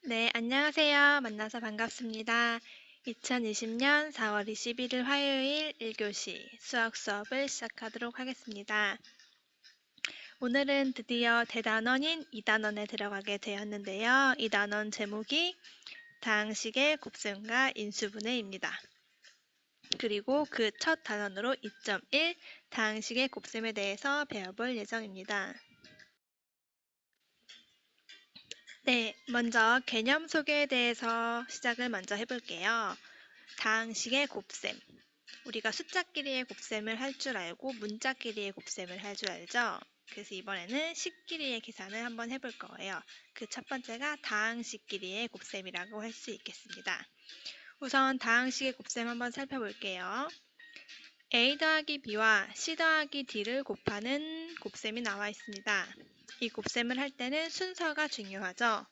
네, 안녕하세요. 만나서 반갑습니다. 2020년 4월 21일 화요일 1교시 수학 수업을 시작하도록 하겠습니다. 오늘은 드디어 대단원인 2단원에 들어가게 되었는데요. 이 단원 제목이 다항식의 곱셈과 인수분해입니다. 그리고 그 첫 단원으로 2.1 다항식의 곱셈에 대해서 배워볼 예정입니다. 네, 먼저 개념 소개에 대해서 시작을 먼저 해볼게요. 다항식의 곱셈. 우리가 숫자끼리의 곱셈을 할 줄 알고 문자끼리의 곱셈을 할 줄 알죠? 그래서 이번에는 식끼리의 계산을 한번 해볼 거예요. 그 첫 번째가 다항식끼리의 곱셈이라고 할 수 있겠습니다. 우선 다항식의 곱셈 한번 살펴볼게요. A 더하기 B와 C 더하기 D를 곱하는 곱셈이 나와 있습니다. 이 곱셈을 할 때는 순서가 중요하죠.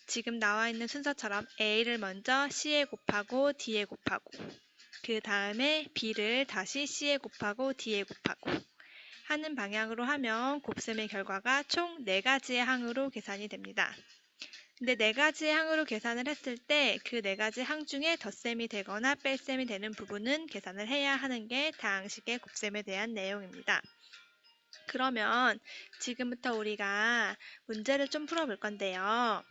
지금 나와 있는 순서처럼 A를 먼저 C에 곱하고 D에 곱하고 그 다음에 B를 다시 C에 곱하고 D에 곱하고 하는 방향으로 하면 곱셈의 결과가 총 4가지의 항으로 계산이 됩니다. 근데 4가지의 항으로 계산을 했을 때 그 4가지 항 중에 덧셈이 되거나 뺄셈이 되는 부분은 계산을 해야 하는 게 다항식의 곱셈에 대한 내용입니다. 그러면 지금부터 우리가 문제를 좀 풀어볼 건데요.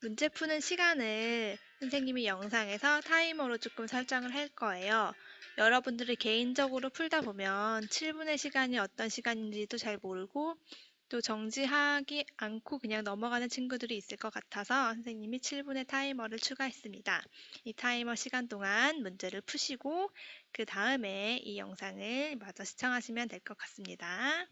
문제 푸는 시간을 선생님이 영상에서 타이머로 조금 설정을 할 거예요. 여러분들이 개인적으로 풀다 보면 7분의 시간이 어떤 시간인지도 잘 모르고 또 정지하지 않고 그냥 넘어가는 친구들이 있을 것 같아서 선생님이 7분의 타이머를 추가했습니다. 이 타이머 시간 동안 문제를 푸시고 그 다음에 이 영상을 마저 시청하시면 될 것 같습니다.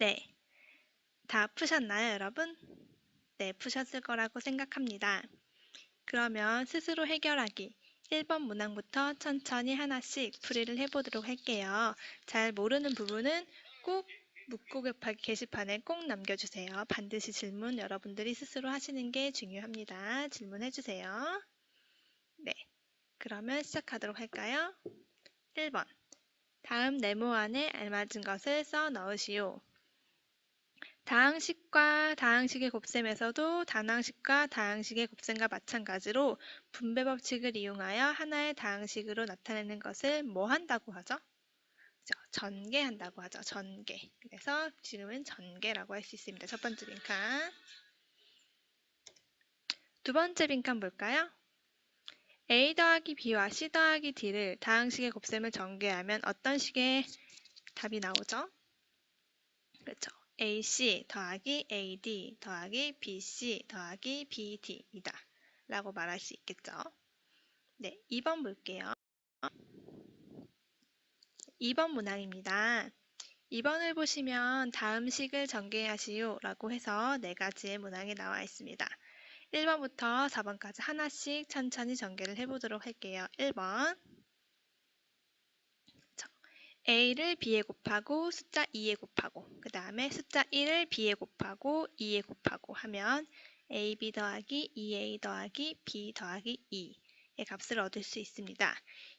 네, 다 푸셨나요, 여러분? 네, 푸셨을 거라고 생각합니다. 그러면 스스로 해결하기 1번 문항부터 천천히 하나씩 풀이를 해보도록 할게요. 잘 모르는 부분은 꼭 묻고 급하게 게시판에 꼭 남겨주세요. 반드시 질문 여러분들이 스스로 하시는 게 중요합니다. 질문해주세요. 네, 그러면 시작하도록 할까요? 1번, 다음 네모안에 알맞은 것을 써 넣으시오. 다항식과 다항식의 곱셈에서도 단항식과 다항식의 곱셈과 마찬가지로 분배 법칙을 이용하여 하나의 다항식으로 나타내는 것을 뭐 한다고 하죠? 전개한다고 하죠. 전개. 그래서 지금은 전개라고 할 수 있습니다. 첫 번째 빈칸. 두 번째 빈칸 볼까요? A 더하기 B와 C 더하기 D를 다항식의 곱셈을 전개하면 어떤 식의 답이 나오죠? 그렇죠. AC 더하기 AD 더하기 BC 더하기 BD이다 라고 말할 수 있겠죠. 네, 2번 볼게요. 2번 문항입니다. 2번을 보시면 다음 식을 전개하시오 라고 해서 4가지의 문항이 나와 있습니다. 1번부터 4번까지 하나씩 천천히 전개를 해보도록 할게요. 1번, A를 B에 곱하고 숫자 2에 곱하고 그 다음에 숫자 1을 B에 곱하고 2에 곱하고 하면 AB 더하기 2A 더하기 B 더하기 2의 값을 얻을 수 있습니다.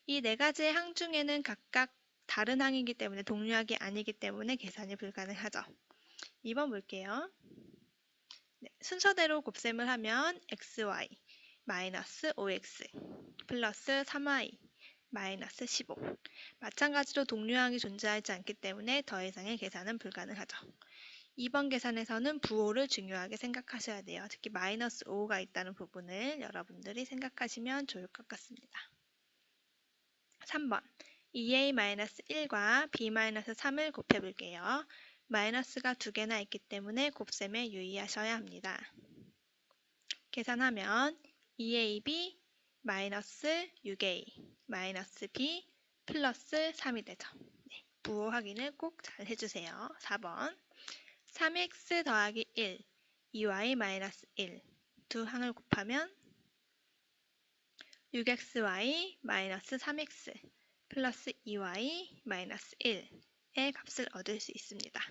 이 4가지의 항 중에는 각각 다른 항이기 때문에 동류항이 아니기 때문에 계산이 불가능하죠. 2번 볼게요. 네, 순서대로 곱셈을 하면 xy 마이너스 5x 플러스 3y 마이너스 15. 마찬가지로 동류항이 존재하지 않기 때문에 더 이상의 계산은 불가능하죠. 2번 계산에서는 부호를 중요하게 생각하셔야 돼요. 특히 마이너스 5가 있다는 부분을 여러분들이 생각하시면 좋을 것 같습니다. 3번 2a-1과 b-3을 곱해볼게요. 마이너스가 2개나 있기 때문에 곱셈에 유의하셔야 합니다. 계산하면 2ab 마이너스 6a 마이너스 b 플러스 3이 되죠. 네, 부호 확인을 꼭 잘 해주세요. 4번 3x 더하기 1 2y 마이너스 1 두 항을 곱하면 6xy 마이너스 3x 플러스 2y 마이너스 1의 값을 얻을 수 있습니다.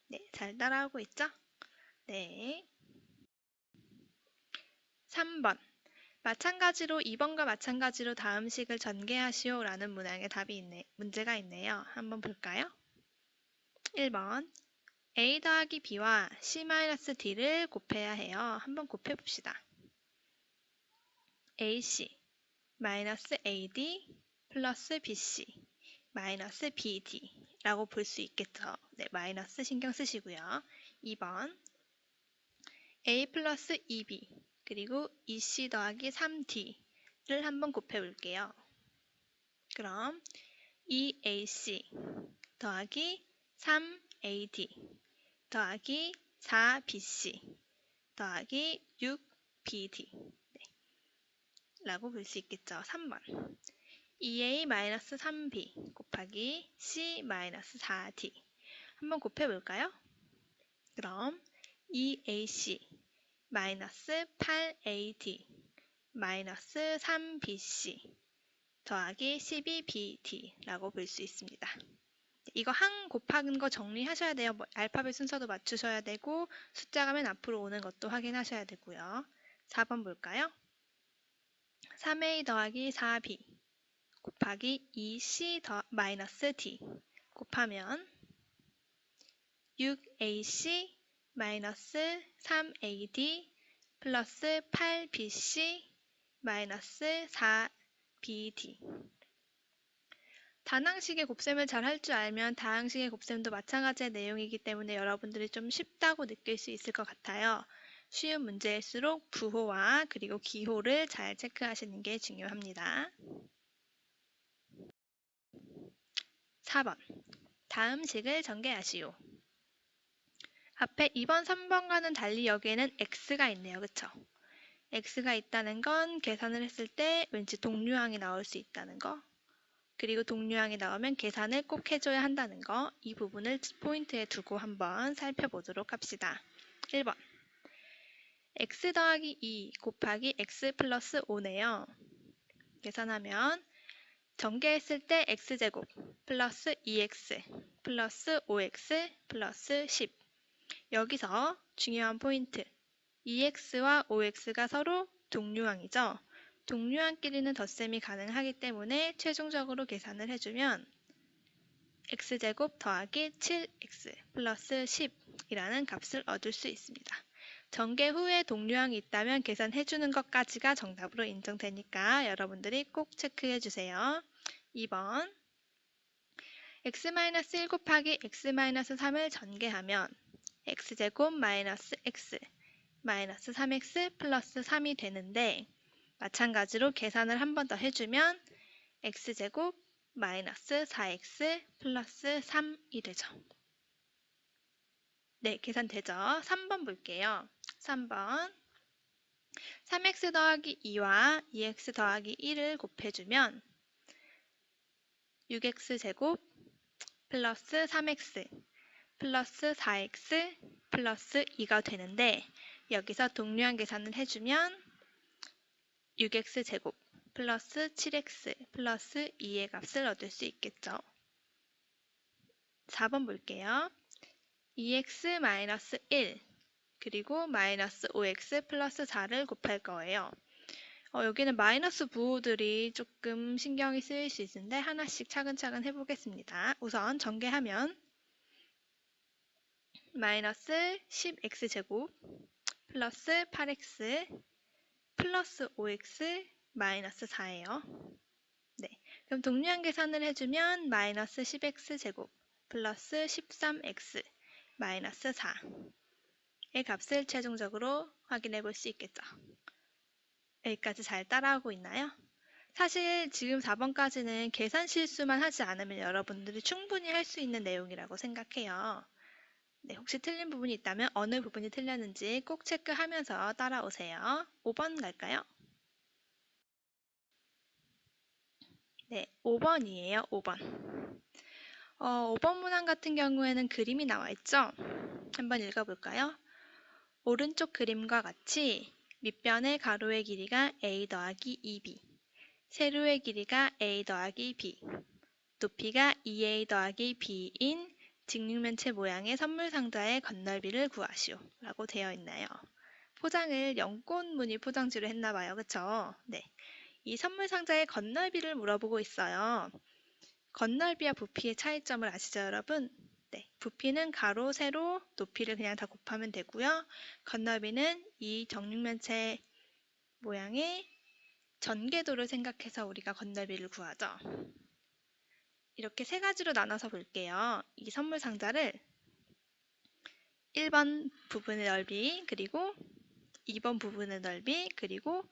네, 잘 따라오고 있죠? 네. 3번 마찬가지로 2번과 마찬가지로 다음 식을 전개하시오 라는 문항의 문제가 있네요. 한번 볼까요? 1번 A 더하기 B와 C-D를 곱해야 해요. 한번 곱해봅시다. AC 마이너스 AD 플러스 BC 마이너스 BD 라고 볼 수 있겠죠. 네, 마이너스 신경 쓰시고요. 2번 A 플러스 2B 그리고 2C 더하기 3D를 한번 곱해볼게요. 그럼 2AC 더하기 3AD 더하기 4BC 더하기 6BD 라고 볼 수 있겠죠. 3번 2A-3B 곱하기 C-4D 한번 곱해볼까요? 그럼 2AC 마이너스 8AD 마이너스 3BC 더하기 12BD라고 볼 수 있습니다. 이거 항 곱하는 거 정리하셔야 돼요. 알파벳 순서도 맞추셔야 되고 숫자가 맨 앞으로 오는 것도 확인하셔야 되고요. 4번 볼까요? 3A 더하기 4B 곱하기 2C 마이너스 D 곱하면 6AC 마이너스 3AD 플러스 8BC 마이너스 4BD 단항식의 곱셈을 잘 할 줄 알면 다항식의 곱셈도 마찬가지의 내용이기 때문에 여러분들이 좀 쉽다고 느낄 수 있을 것 같아요. 쉬운 문제일수록 부호와 그리고 기호를 잘 체크하시는 게 중요합니다. 4번 다음 식을 전개하시오. 앞에 2번, 3번과는 달리 여기에는 x가 있네요. 그쵸? x가 있다는 건 계산을 했을 때 왠지 동류항이 나올 수 있다는 거. 그리고 동류항이 나오면 계산을 꼭 해줘야 한다는 거, 이 부분을 포인트에 두고 한번 살펴보도록 합시다. 1번 x 더하기 2 곱하기 x 플러스 5네요. 계산하면 전개했을 때 x제곱 플러스 2x 플러스 5x 플러스 10. 여기서 중요한 포인트, 2x와 5x가 서로 동류항이죠. 동류항끼리는 덧셈이 가능하기 때문에 최종적으로 계산을 해주면 x제곱 더하기 7x 플러스 10이라는 값을 얻을 수 있습니다. 전개 후에 동류항이 있다면 계산해주는 것까지가 정답으로 인정되니까 여러분들이 꼭 체크해주세요. 2번 x-1 곱하기 x-3을 전개하면 x제곱 마이너스 x 마이너스 3x 플러스 3이 되는데, 마찬가지로 계산을 한 번 더 해주면 x제곱 마이너스 4x 플러스 3이 되죠. 네, 계산되죠. 3번 볼게요. 3번 3x 더하기 2와 2x 더하기 1을 곱해주면 6x제곱 플러스 3x 플러스 4x 플러스 2가 되는데, 여기서 동류항 계산을 해주면 6x제곱 플러스 7x 플러스 2의 값을 얻을 수 있겠죠. 4번 볼게요. 2x 마이너스 1 그리고 마이너스 5x 플러스 4를 곱할 거예요. 여기는 마이너스 부호들이 조금 신경이 쓰일 수 있는데 하나씩 차근차근 해보겠습니다. 우선 전개하면 마이너스 10x제곱 플러스 8x 플러스 5x 마이너스 4예요. 네, 그럼 동류항 계산을 해주면 마이너스 10x제곱 플러스 13x 마이너스 4의 값을 최종적으로 확인해 볼 수 있겠죠. 여기까지 잘 따라오고 있나요? 사실 지금 4번까지는 계산 실수만 하지 않으면 여러분들이 충분히 할 수 있는 내용이라고 생각해요. 네, 혹시 틀린 부분이 있다면 어느 부분이 틀렸는지 꼭 체크하면서 따라오세요. 5번 갈까요? 네, 5번이에요. 5번. 5번 문항 같은 경우에는 그림이 나와 있죠? 한번 읽어볼까요? 오른쪽 그림과 같이 밑변의 가로의 길이가 a 더하기 2b, 세로의 길이가 a 더하기 b, 높이가 2a 더하기 b인 직육면체 모양의 선물 상자의 건널비를 구하시오 라고 되어 있나요? 포장을 연꽃무늬 포장지로 했나봐요. 그쵸? 네. 이 선물 상자의 건널비를 물어보고 있어요. 건널비와 부피의 차이점을 아시죠, 여러분? 네. 부피는 가로, 세로, 높이를 그냥 다 곱하면 되고요. 건널비는 이 정육면체 모양의 전개도를 생각해서 우리가 건널비를 구하죠. 이렇게 세 가지로 나눠서 볼게요. 이 선물 상자를 1번 부분의 넓이, 그리고 2번 부분의 넓이, 그리고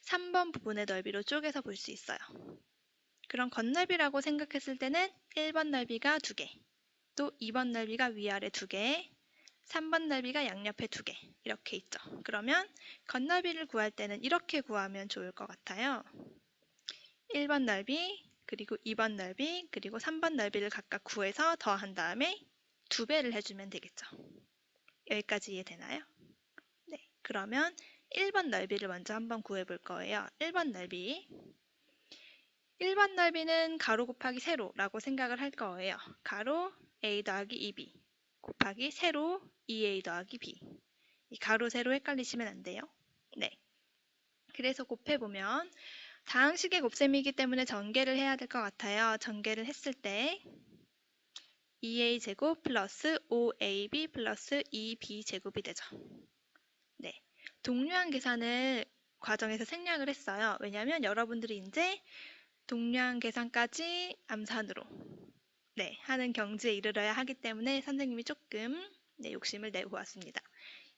3번 부분의 넓이로 쪼개서 볼 수 있어요. 그럼 건널비라고 생각했을 때는 1번 넓이가 2개, 또 2번 넓이가 위아래 2개, 3번 넓이가 양옆에 2개 이렇게 있죠. 그러면 건널비를 구할 때는 이렇게 구하면 좋을 것 같아요. 1번 넓이, 그리고 2번 넓이, 그리고 3번 넓이를 각각 구해서 더한 다음에 2배를 해주면 되겠죠. 여기까지 이해되나요? 네, 그러면 1번 넓이를 먼저 한번 구해볼 거예요. 1번 넓이. 1번 넓이는 가로 곱하기 세로라고 생각을 할 거예요. 가로 a 더하기 2b 곱하기 세로 2a 더하기 b. 이 가로 세로 헷갈리시면 안 돼요. 네. 그래서 곱해보면 다항식의 곱셈이기 때문에 전개를 해야 될 것 같아요. 전개를 했을 때 2a 제곱 플러스 5ab 플러스 2b 제곱이 되죠. 네. 동류항 계산을 과정에서 생략을 했어요. 왜냐하면 여러분들이 이제 동류항 계산까지 암산으로 하는 경지에 이르러야 하기 때문에 선생님이 조금 욕심을 내고 왔습니다.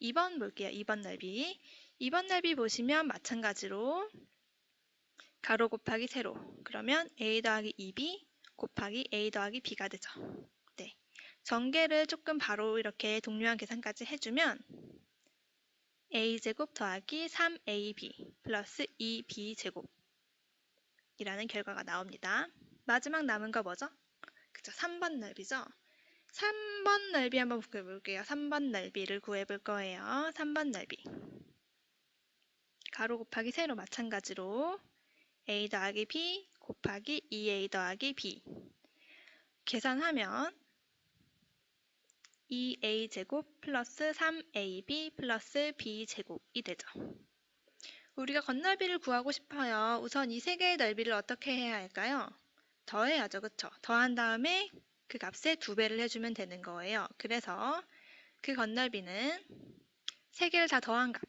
2번 볼게요. 2번 넓이. 2번 넓이 보시면 마찬가지로 가로 곱하기 세로. 그러면 a 더하기 2b 곱하기 a 더하기 b가 되죠. 네. 전개를 조금 바로 이렇게 동류항 계산까지 해주면 a제곱 더하기 3ab 플러스 2b제곱 이라는 결과가 나옵니다. 마지막 남은 거 뭐죠? 그쵸, 3번 넓이죠? 3번 넓이 한번 구해볼게요. 3번 넓이를 구해볼 거예요. 3번 넓이. 가로 곱하기 세로 마찬가지로 a 더하기 b 곱하기 2a 더하기 b. 계산하면 2a제곱 플러스 3ab 플러스 b제곱이 되죠. 우리가 건널비를 구하고 싶어요. 우선 이 세 개의 넓이를 어떻게 해야 할까요? 더해야죠. 그쵸? 더한 다음에 그 값에 2배를 해주면 되는 거예요. 그래서 그 건널비는 세 개를 다 더한 값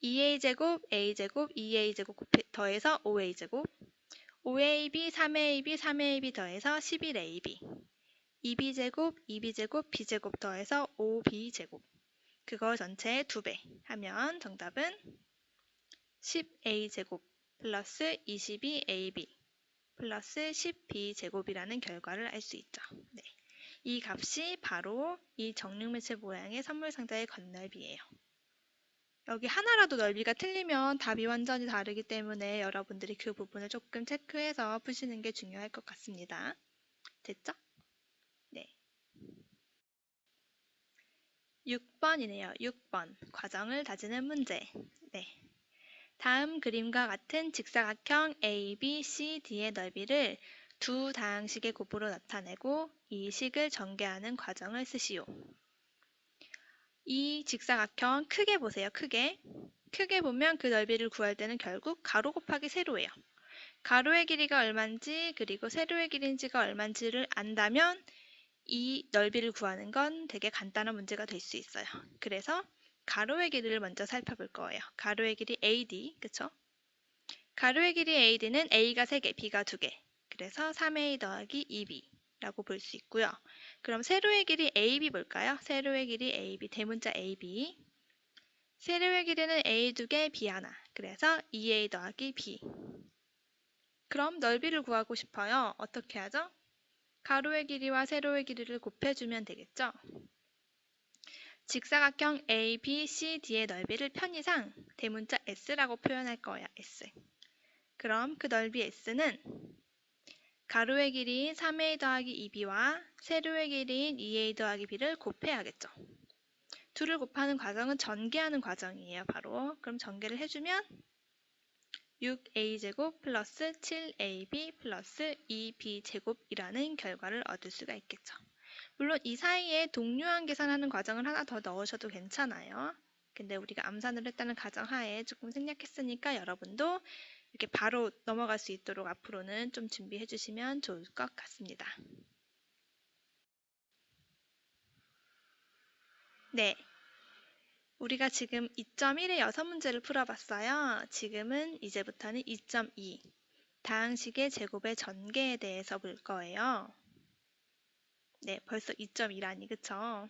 2a제곱, a제곱, 2a제곱 더해서 5a제곱 5ab, 3ab, 3ab 더해서 11ab 2b제곱, 2b제곱, b제곱 더해서 5b제곱 그거 전체 2배 하면 정답은 10a제곱 플러스 22ab 플러스 10b제곱이라는 결과를 알 수 있죠. 네. 이 값이 바로 이 정육면체 모양의 선물상자의 건널비예요. 여기 하나라도 넓이가 틀리면 답이 완전히 다르기 때문에 여러분들이 그 부분을 조금 체크해서 푸시는 게 중요할 것 같습니다. 됐죠? 네. 6번이네요. 6번. 과정을 다지는 문제. 네. 다음 그림과 같은 직사각형 A, B, C, D의 넓이를 두 다항식의 곱으로 나타내고 이 식을 전개하는 과정을 쓰시오. 이 직사각형 크게 보세요. 크게. 크게 보면 그 넓이를 구할 때는 결국 가로 곱하기 세로예요. 가로의 길이가 얼마인지 그리고 세로의 길이인지가 얼마인지를 안다면 이 넓이를 구하는 건 되게 간단한 문제가 될 수 있어요. 그래서 가로의 길이를 먼저 살펴볼 거예요. 가로의 길이 AD, 그쵸? 가로의 길이 AD는 A가 3개, B가 2개. 그래서 3A 더하기 2B라고 볼 수 있고요. 그럼 세로의 길이 AB 볼까요? 세로의 길이 AB, 대문자 AB. 세로의 길이는 A 2개, B 하나. 그래서 2A 더하기 B. 그럼 넓이를 구하고 싶어요. 어떻게 하죠? 가로의 길이와 세로의 길이를 곱해주면 되겠죠? 직사각형 A, B, C, D의 넓이를 편의상 대문자 S라고 표현할 거예요. S. 그럼 그 넓이 S는 가로의 길이인 3A 더하기 2B와 세로의 길이인 2A 더하기 B를 곱해야겠죠. 둘을 곱하는 과정은 전개하는 과정이에요. 바로. 그럼 전개를 해주면 6a제곱 플러스 7ab 플러스 2b제곱이라는 결과를 얻을 수가 있겠죠. 물론 이 사이에 동류항 계산하는 과정을 하나 더 넣으셔도 괜찮아요. 근데 우리가 암산을 했다는 가정하에 조금 생략했으니까 여러분도 이렇게 바로 넘어갈 수 있도록 앞으로는 좀 준비해 주시면 좋을 것 같습니다. 네. 우리가 지금 2.1의 6문제를 풀어봤어요. 지금은 이제부터는 2.2 다항식의 제곱의 전개에 대해서 볼 거예요. 네, 벌써 2.2라니, 그쵸?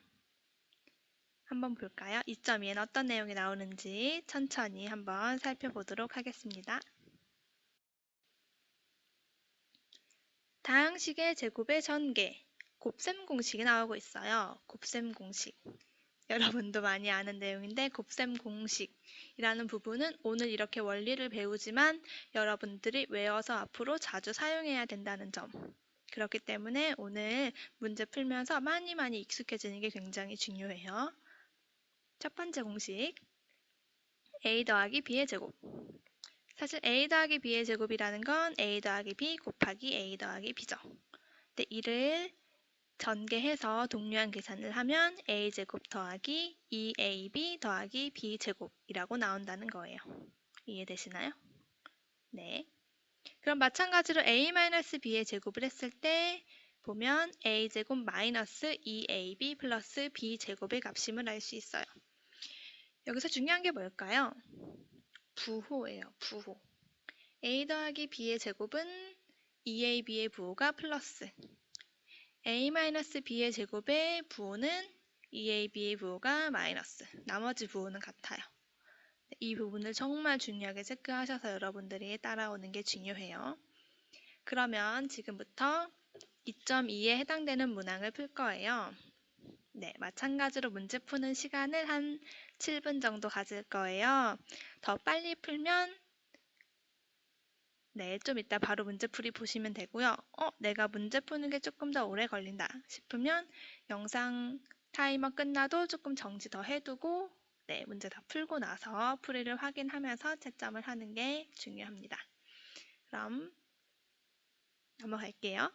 한번 볼까요? 2.2에는 어떤 내용이 나오는지 천천히 한번 살펴보도록 하겠습니다. 다항식의 제곱의 전개, 곱셈 공식이 나오고 있어요. 곱셈 공식. 여러분도 많이 아는 내용인데 곱셈 공식이라는 부분은 오늘 이렇게 원리를 배우지만 여러분들이 외워서 앞으로 자주 사용해야 된다는 점. 그렇기 때문에 오늘 문제 풀면서 많이 익숙해지는 게 굉장히 중요해요. 첫 번째 공식, a 더하기 b의 제곱. 사실 a 더하기 b의 제곱이라는 건 a 더하기 b 곱하기 a 더하기 b죠. 근데 이를 전개해서 동류항 계산을 하면 a제곱 더하기 2ab 더하기 b제곱이라고 나온다는 거예요. 이해되시나요? 네. 그럼 마찬가지로 a-b의 제곱을 했을 때 보면 a제곱 마이너스 2ab 플러스 b제곱의 값임을 알 수 있어요. 여기서 중요한 게 뭘까요? 부호예요. 부호. a 더하기 b의 제곱은 2ab의 부호가 플러스 a-b의 제곱의 부호는 2ab의 부호가 마이너스. 나머지 부호는 같아요. 이 부분을 정말 중요하게 체크하셔서 여러분들이 따라오는 게 중요해요. 그러면 지금부터 2.2에 해당되는 문항을 풀 거예요. 네, 마찬가지로 문제 푸는 시간을 한 7분 정도 가질 거예요. 더 빨리 풀면 네, 좀 이따 바로 문제풀이 보시면 되고요. 내가 문제 푸는 게 조금 더 오래 걸린다 싶으면 영상 타이머 끝나도 조금 정지 더 해두고 네, 문제 다 풀고 나서 풀이를 확인하면서 채점을 하는 게 중요합니다. 그럼 넘어갈게요.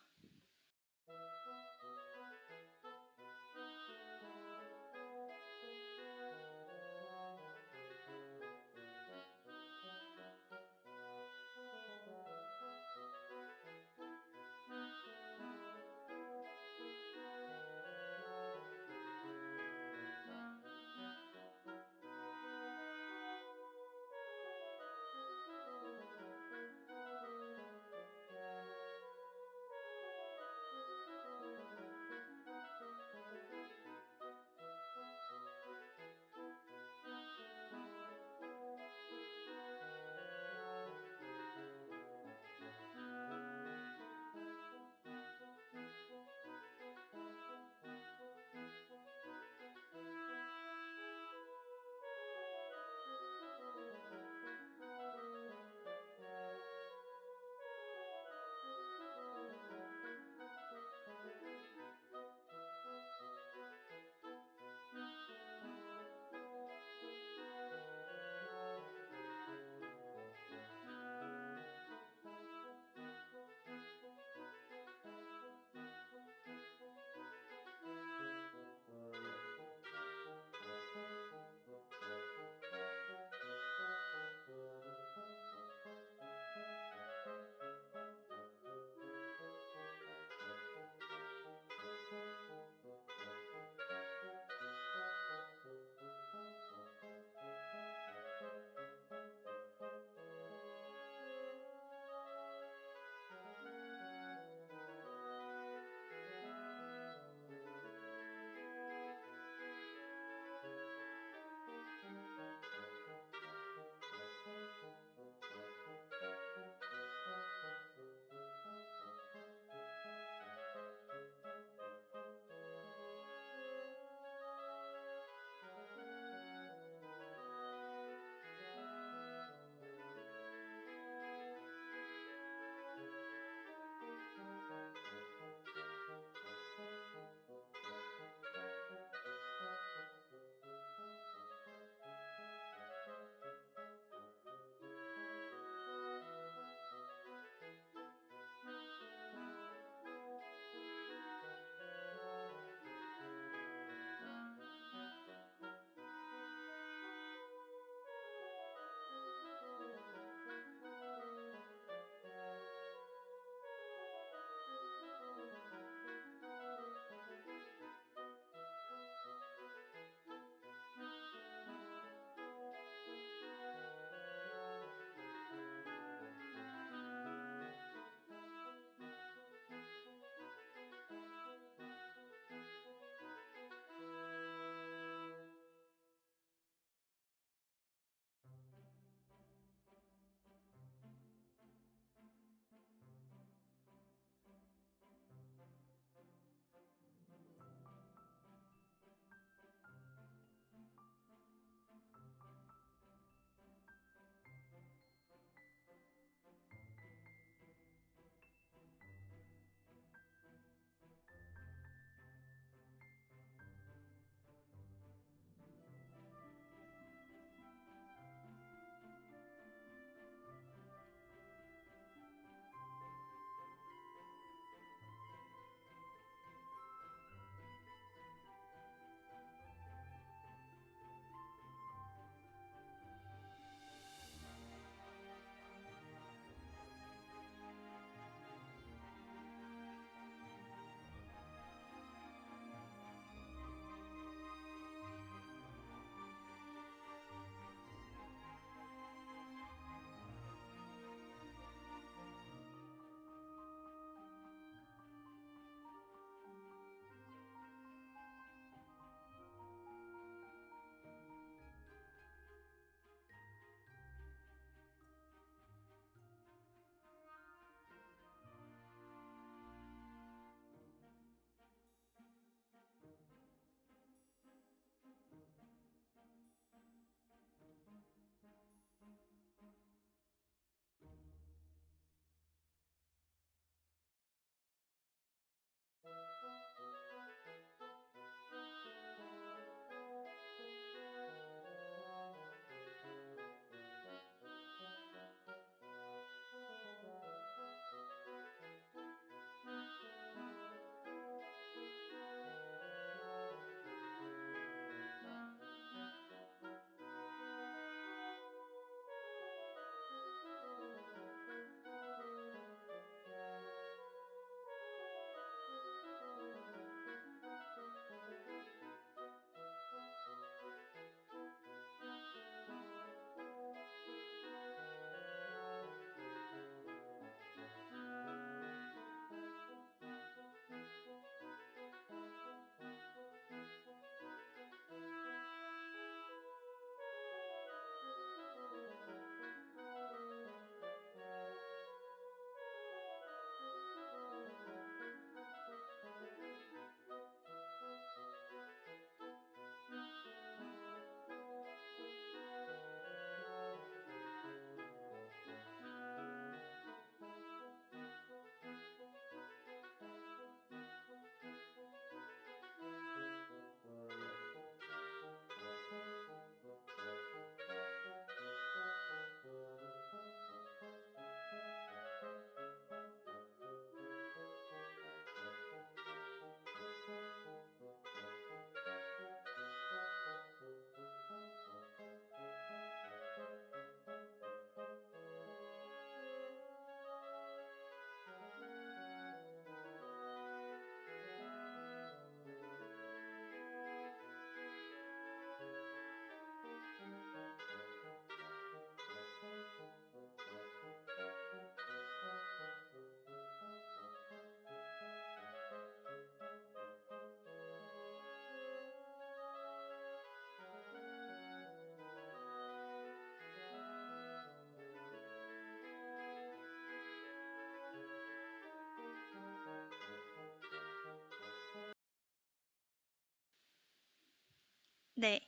네,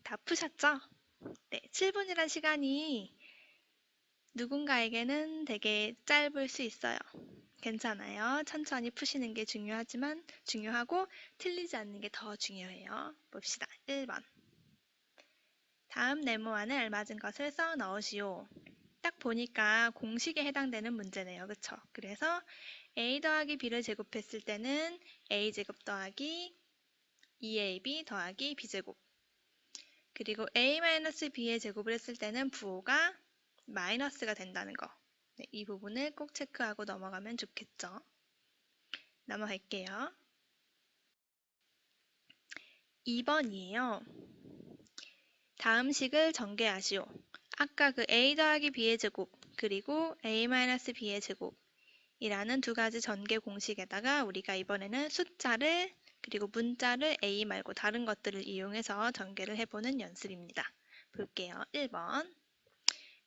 다 푸셨죠? 네, 7분이란 시간이 누군가에게는 되게 짧을 수 있어요. 괜찮아요. 천천히 푸시는 게 중요하고 틀리지 않는 게 더 중요해요. 봅시다. 1번. 다음 네모 안에 알맞은 것을 써 넣으시오. 딱 보니까 공식에 해당되는 문제네요. 그쵸? 그래서 a 더하기 b를 제곱했을 때는 a제곱 더하기 2ab 더하기 b제곱, 그리고 a-b의 제곱을 했을 때는 부호가 마이너스가 된다는 거. 네, 이 부분을 꼭 체크하고 넘어가면 좋겠죠. 넘어갈게요. 2번이에요. 다음 식을 전개하시오. 아까 그 a 더하기 b의 제곱 그리고 a-b의 제곱이라는 두 가지 전개 공식에다가 우리가 이번에는 숫자를 그리고 문자를 a 말고 다른 것들을 이용해서 전개를 해보는 연습입니다. 볼게요. 1번.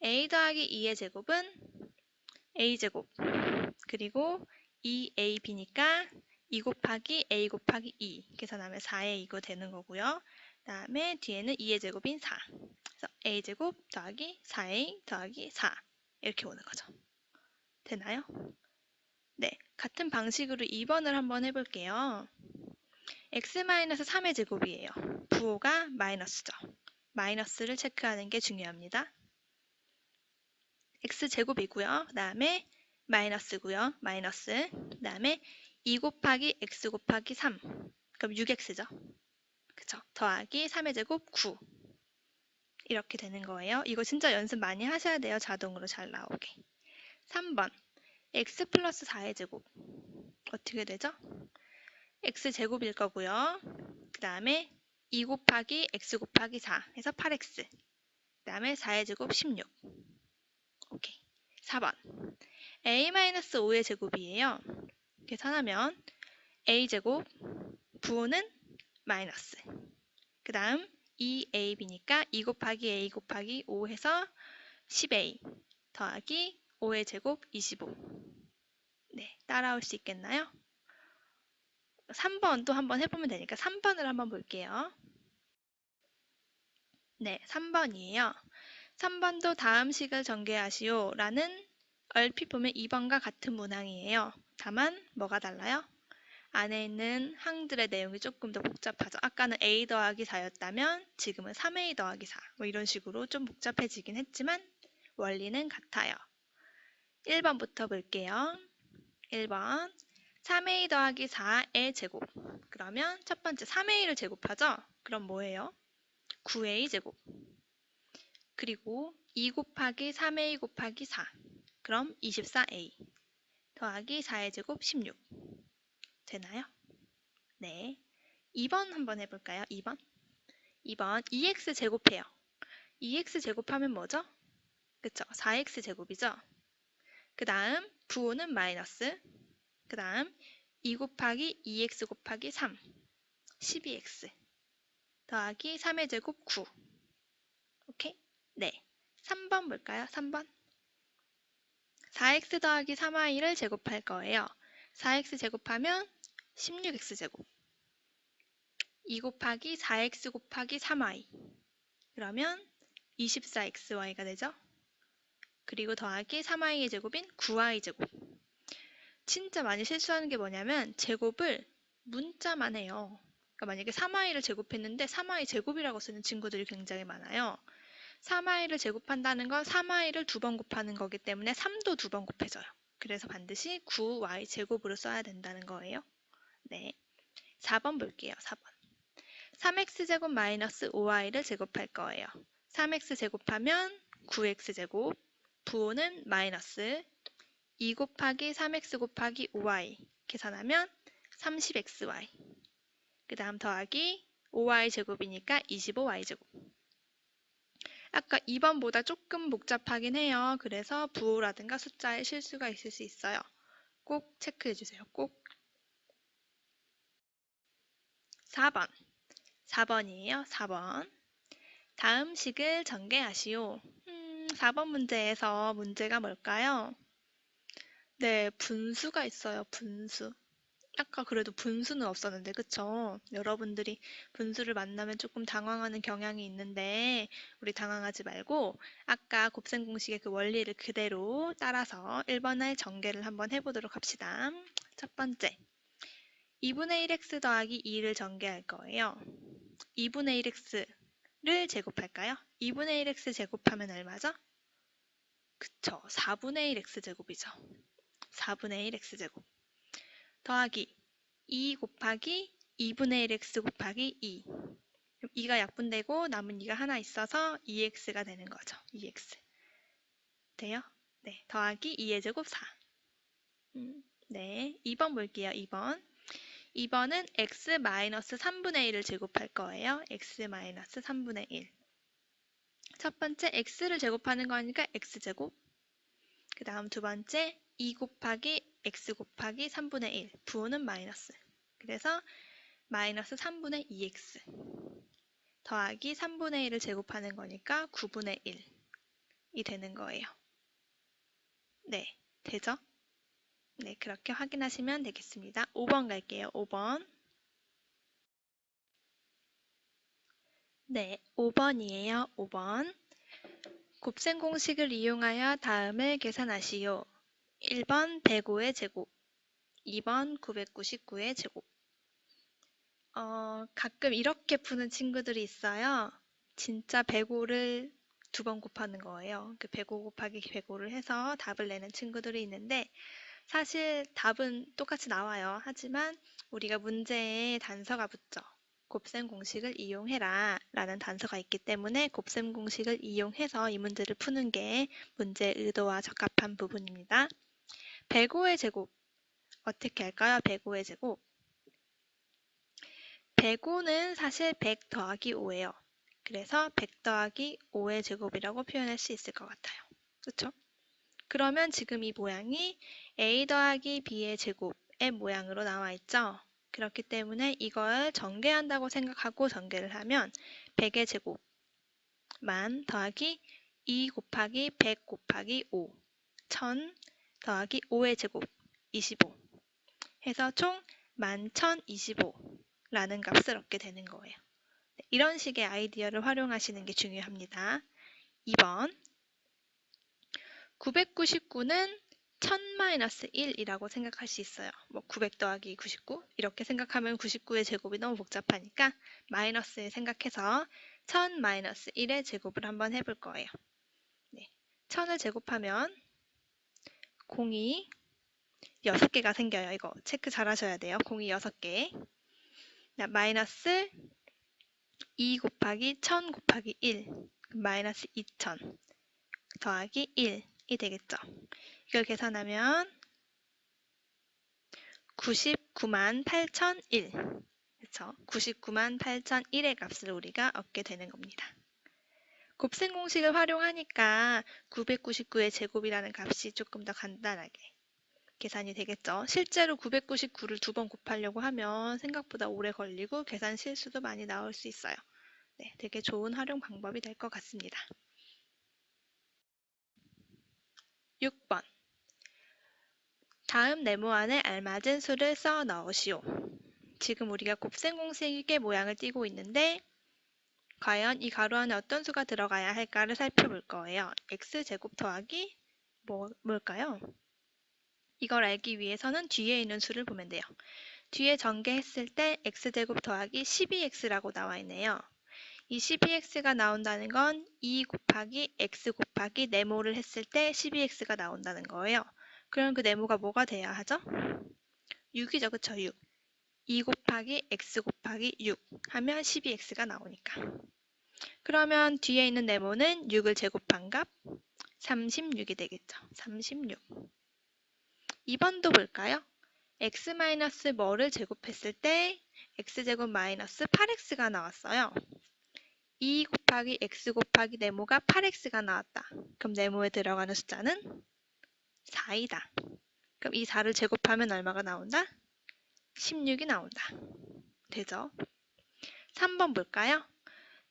a 더하기 2의 제곱은 a제곱, 그리고 2ab니까 2 곱하기 a 곱하기 2 계산하면 4의 2가 되는 거고요. 그 다음에 뒤에는 2의 제곱인 4. 그래서 a제곱 더하기 4a 더하기 4 이렇게 오는 거죠. 되나요? 네, 같은 방식으로 2번을 한번 해볼게요. x-3의 제곱이에요. 부호가 마이너스죠. 마이너스를 체크하는 게 중요합니다. x제곱이고요. 그 다음에 마이너스고요. 마이너스. 그 다음에 2 곱하기 x 곱하기 3. 그럼 6x죠. 그쵸? 더하기 3의 제곱 9. 이렇게 되는 거예요. 이거 진짜 연습 많이 하셔야 돼요. 자동으로 잘 나오게. 3번. x 플러스 4의 제곱. 어떻게 되죠? x제곱일 거고요. 그 다음에 2 곱하기 x 곱하기 4 해서 8x. 그 다음에 4의 제곱 16. 오케이. 4번. a-5의 제곱이에요. 계산하면 a제곱, 부호는 마이너스. 그 다음 2ab니까 2 곱하기 a 곱하기 5 해서 10a 더하기 5의 제곱 25. 네, 따라올 수 있겠나요? 3번 또 한번 해보면 되니까 3번을 한번 볼게요. 네, 3번이에요. 3번도 다음 식을 전개하시오 라는 얼핏 보면 2번과 같은 문항이에요. 다만 뭐가 달라요? 안에 있는 항들의 내용이 조금 더 복잡하죠. 아까는 a 더하기 4였다면 지금은 3a 더하기 4. 뭐 이런 식으로 좀 복잡해지긴 했지만 원리는 같아요. 1번부터 볼게요. 1번 3a 더하기 4의 제곱. 그러면 첫 번째 3a를 제곱하죠? 그럼 뭐예요? 9a 제곱. 그리고 2 곱하기 3a 곱하기 4. 그럼 24a. 더하기 4의 제곱 16. 되나요? 네. 2번 한번 해볼까요? 2번. 2번 2x 제곱해요. 2x 제곱하면 뭐죠? 그쵸? 4x 제곱이죠? 그 다음 부호는 마이너스. 그 다음 2 곱하기 2x 곱하기 3. 12x. 더하기 3의 제곱 9. 오케이? 네. 3번 볼까요? 3번. 4x 더하기 3y를 제곱할 거예요. 4x 제곱하면 16x 제곱. 2 곱하기 4x 곱하기 3y. 그러면 24xy가 되죠? 그리고 더하기 3y의 제곱인 9y 제곱. 진짜 많이 실수하는 게 뭐냐면 제곱을 문자만 해요. 그러니까 만약에 3y를 제곱했는데 3y 제곱이라고 쓰는 친구들이 굉장히 많아요. 3y를 제곱한다는 건 3y를 2번 곱하는 거기 때문에 3도 2번 곱해져요. 그래서 반드시 9y 제곱으로 써야 된다는 거예요. 네. 4번 볼게요. 4번. 3x제곱 마이너스 5y를 제곱할 거예요. 3x 제곱하면 9x 제곱, 부호는 마이너스 2 곱하기 3x 곱하기 5y 계산하면 30xy. 그 다음 더하기 5y 제곱이니까 25y 제곱. 아까 2번보다 조금 복잡하긴 해요. 그래서 부호라든가 숫자에 실수가 있을 수 있어요. 꼭 체크해 주세요. 꼭. 4번. 4번이에요. 4번. 다음 식을 전개하시오. 4번 문제에서 문제가 뭘까요? 네, 분수가 있어요. 분수. 아까 그래도 분수는 없었는데, 그쵸? 여러분들이 분수를 만나면 조금 당황하는 경향이 있는데, 우리 당황하지 말고, 아까 곱셈 공식의 그 원리를 그대로 따라서 1번의 전개를 한번 해보도록 합시다. 첫 번째, 2분의 1x 더하기 2를 전개할 거예요. 2분의 1x를 제곱할까요? 2분의 1x 제곱하면 얼마죠? 그쵸, 4분의 1x 제곱이죠. 4분의 1x 제곱. 더하기 2 곱하기 2분의 1x 곱하기 2. 그럼 2가 약분되고 남은 2가 하나 있어서 2x가 되는 거죠. 2x. 돼요? 네. 더하기 2의 제곱 4. 네. 2번 볼게요. 2번. 2번은 x-3분의 1을 제곱할 거예요. x-3분의 1. 첫 번째 x를 제곱하는 거니까 x제곱. 그 다음 두 번째 2 곱하기 x 곱하기 3분의 1. 부호는 마이너스. 그래서 마이너스 3분의 2x 더하기 3분의 1을 제곱하는 거니까 9분의 1이 되는 거예요. 네, 되죠? 네, 그렇게 확인하시면 되겠습니다. 5번 갈게요. 5번. 네, 5번이에요. 5번. 곱셈 공식을 이용하여 다음을 계산하시오. 1번 105의 제곱, 2번 999의 제곱. 가끔 이렇게 푸는 친구들이 있어요. 진짜 105를 두 번 곱하는 거예요. 그 105 곱하기 105를 해서 답을 내는 친구들이 있는데 사실 답은 똑같이 나와요. 하지만 우리가 문제에 단서가 붙죠. 곱셈 공식을 이용해라 라는 단서가 있기 때문에 곱셈 공식을 이용해서 이 문제를 푸는 게 문제의 의도와 적합한 부분입니다. 105의 제곱 어떻게 할까요? 105의 제곱 105는 사실 100 더하기 5예요. 그래서 100 더하기 5의 제곱이라고 표현할 수 있을 것 같아요. 그렇죠? 그러면 지금 이 모양이 a 더하기 b의 제곱의 모양으로 나와 있죠. 그렇기 때문에 이걸 전개한다고 생각하고 전개를 하면 100의 제곱만 더하기 2 곱하기 100 곱하기 5 1000 더하기 5의 제곱 25 해서 총 11,025라는 값을 얻게 되는 거예요. 이런 식의 아이디어를 활용하시는 게 중요합니다. 2번 999는 1000-1이라고 생각할 수 있어요. 뭐 900 더하기 99 이렇게 생각하면 99의 제곱이 너무 복잡하니까 마이너스를 생각해서 1000-1의 제곱을 한번 해볼 거예요. 네. 1000을 제곱하면 공이 6개가 생겨요. 이거 체크 잘 하셔야 돼요. 공이 6개. 마이너스 2 곱하기 1000 곱하기 1 마이너스 2000 더하기 1이 되겠죠. 이걸 계산하면 998,001 그렇죠? 998,001의 값을 우리가 얻게 되는 겁니다. 곱셈 공식을 활용하니까 999의 제곱이라는 값이 조금 더 간단하게 계산이 되겠죠. 실제로 999를 두 번 곱하려고 하면 생각보다 오래 걸리고 계산 실수도 많이 나올 수 있어요. 네, 되게 좋은 활용 방법이 될 것 같습니다. 6번. 다음 네모 안에 알맞은 수를 써 넣으시오. 지금 우리가 곱셈 공식의 모양을 띠고 있는데 과연 이 가로 안에 어떤 수가 들어가야 할까를 살펴볼 거예요. x제곱 더하기 뭘까요? 이걸 알기 위해서는 뒤에 있는 수를 보면 돼요. 뒤에 전개했을 때 x제곱 더하기 12x라고 나와 있네요. 이 12x가 나온다는 건 2 곱하기 x 곱하기 네모를 했을 때 12x가 나온다는 거예요. 그럼 그 네모가 뭐가 돼야 하죠? 6이죠. 그쵸? 6. 2 곱하기 x 곱하기 6 하면 12x가 나오니까. 그러면 뒤에 있는 네모는 6을 제곱한 값 36이 되겠죠. 36. 2번도 볼까요? x 마이너스 뭐를 제곱했을 때 x제곱 마이너스 8x가 나왔어요. 2 곱하기 x 곱하기 네모가 8x가 나왔다. 그럼 네모에 들어가는 숫자는 4이다. 그럼 이 4를 제곱하면 얼마가 나온다? 16이 나온다. 되죠? 3번 볼까요?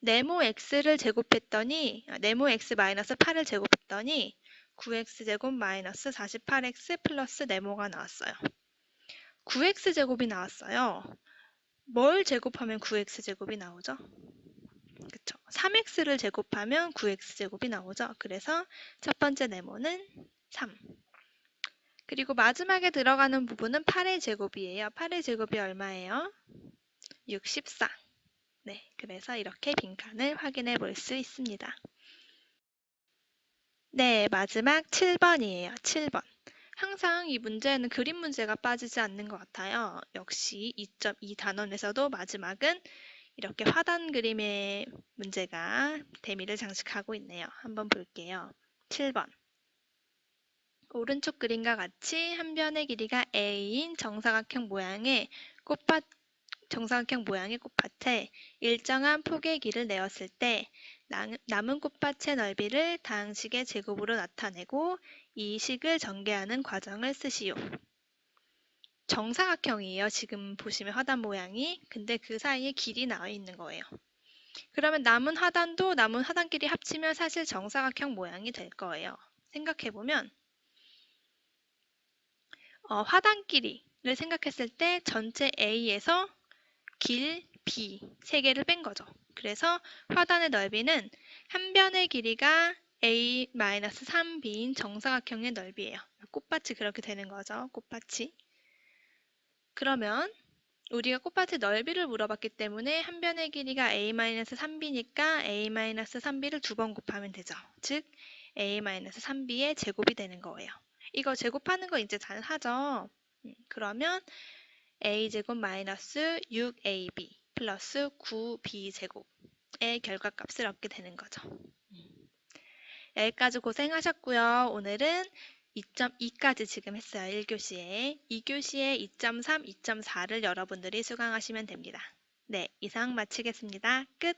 네모 x를 제곱했더니 네모 x 마이너스 8을 제곱했더니 9x제곱 마이너스 48x 플러스 네모가 나왔어요. 9x제곱이 나왔어요. 뭘 제곱하면 9x제곱이 나오죠? 그쵸. 3x를 제곱하면 9x제곱이 나오죠. 그래서 첫 번째 네모는 3. 그리고 마지막에 들어가는 부분은 8의 제곱이에요. 8의 제곱이 얼마예요? 64. 네, 그래서 이렇게 빈칸을 확인해 볼 수 있습니다. 네, 마지막 7번이에요. 7번. 항상 이 문제는 그림 문제가 빠지지 않는 것 같아요. 역시 2.2 단원에서도 마지막은 이렇게 화단 그림의 문제가 대미를 장식하고 있네요. 한번 볼게요. 7번. 오른쪽 그림과 같이 한 변의 길이가 a인 정사각형 모양의 꽃밭에 일정한 폭의 길을 내었을 때 남은 꽃밭의 넓이를 다음 식의 제곱으로 나타내고 이 식을 전개하는 과정을 쓰시오. 정사각형이에요. 지금 보시면 화단 모양이. 근데 그 사이에 길이 나와 있는 거예요. 그러면 남은 하단도 남은 하단끼리 합치면 사실 정사각형 모양이 될 거예요. 생각해보면 하단끼리를 생각했을 때 전체 A에서 길 B 세 개를 뺀 거죠. 그래서 화단의 넓이는 한 변의 길이가 A-3B인 정사각형의 넓이에요. 꽃밭이 그렇게 되는 거죠. 꽃밭이. 그러면 우리가 꽃밭의 넓이를 물어봤기 때문에 한 변의 길이가 A-3B니까 A-3B를 두 번 곱하면 되죠. 즉 A-3B의 제곱이 되는 거예요. 이거 제곱하는 거 이제 잘 하죠. 그러면 A제곱 마이너스 6AB 플러스 9B제곱의 결과값을 얻게 되는 거죠. 여기까지 고생하셨고요. 오늘은 2.2까지 지금 했어요. 1교시에. 2교시에 2.3, 2.4를 여러분들이 수강하시면 됩니다. 네, 이상 마치겠습니다. 끝!